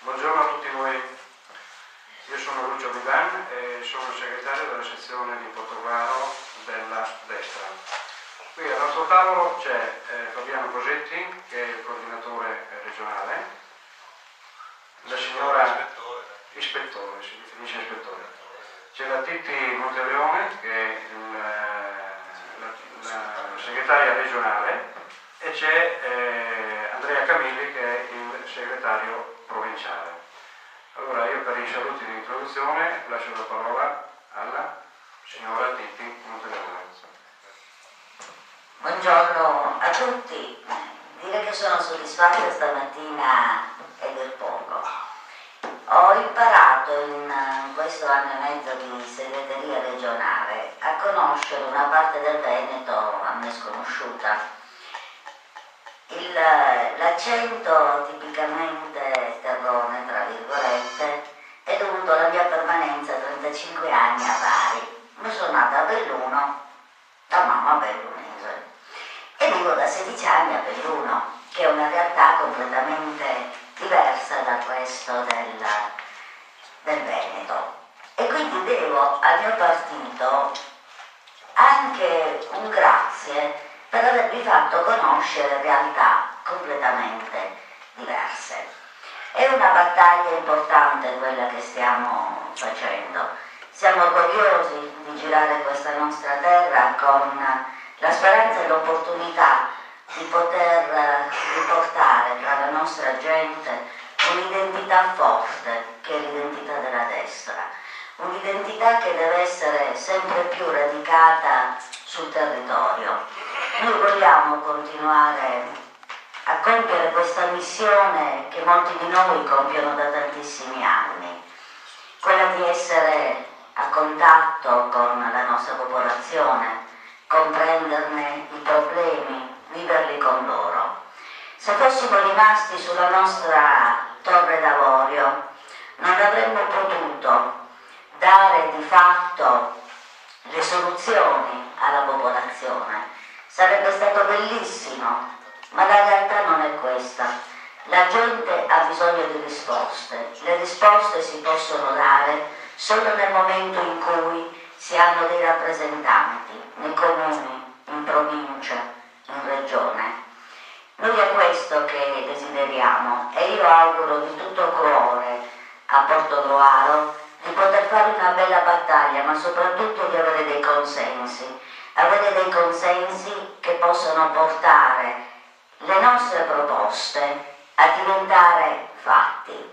Buongiorno a tutti voi, io sono Lucio Vidan e sono il segretario della sezione di Portogruaro della destra. Qui al nostro tavolo c'è Fabiano Cosetti, che è il coordinatore regionale, la signora ispettore, si definisce ispettore, c'è la Titti Monteleone, che è la segretaria regionale, e c'è Andrea Camilli, che è il segretario provinciale. Allora io per i saluti di introduzione lascio la parola alla signora Titti Monteleone. Buongiorno a tutti, dire che sono soddisfatta stamattina è dir poco. Ho imparato in questo anno e mezzo di segreteria regionale a conoscere una parte del Veneto a me sconosciuta. L'accento tipicamente terrone, tra virgolette, è dovuto alla mia permanenza 35 anni a Bari. Io sono nata a Belluno, da mamma bellunese, e vivo da 16 anni a Belluno, che è una realtà completamente diversa dal resto del Veneto. E quindi devo al mio partito anche un grazie per avermi fatto conoscere realtà completamente diverse. È una battaglia importante quella che stiamo facendo. Siamo orgogliosi di girare questa nostra terra con la speranza e l'opportunità di poter riportare tra la nostra gente un'identità forte, che è l'identità della destra, un'identità che deve essere sempre più radicata sul territorio. Noi vogliamo continuare a compiere questa missione che molti di noi compiono da tantissimi anni, quella di essere a contatto con la nostra popolazione, comprenderne i problemi, viverli con loro. Se fossimo rimasti sulla nostra torre d'avorio, non avremmo potuto dare di fatto le soluzioni alla popolazione. Sarebbe stato bellissimo, ma la realtà non è questa. La gente ha bisogno di risposte. Le risposte si possono dare solo nel momento in cui si hanno dei rappresentanti nei comuni, in provincia, in regione. Noi è questo che desideriamo e io auguro di tutto cuore a Portogruaro di poter fare una bella battaglia, ma soprattutto di avere dei consensi che possano portare le nostre proposte a diventare fatti.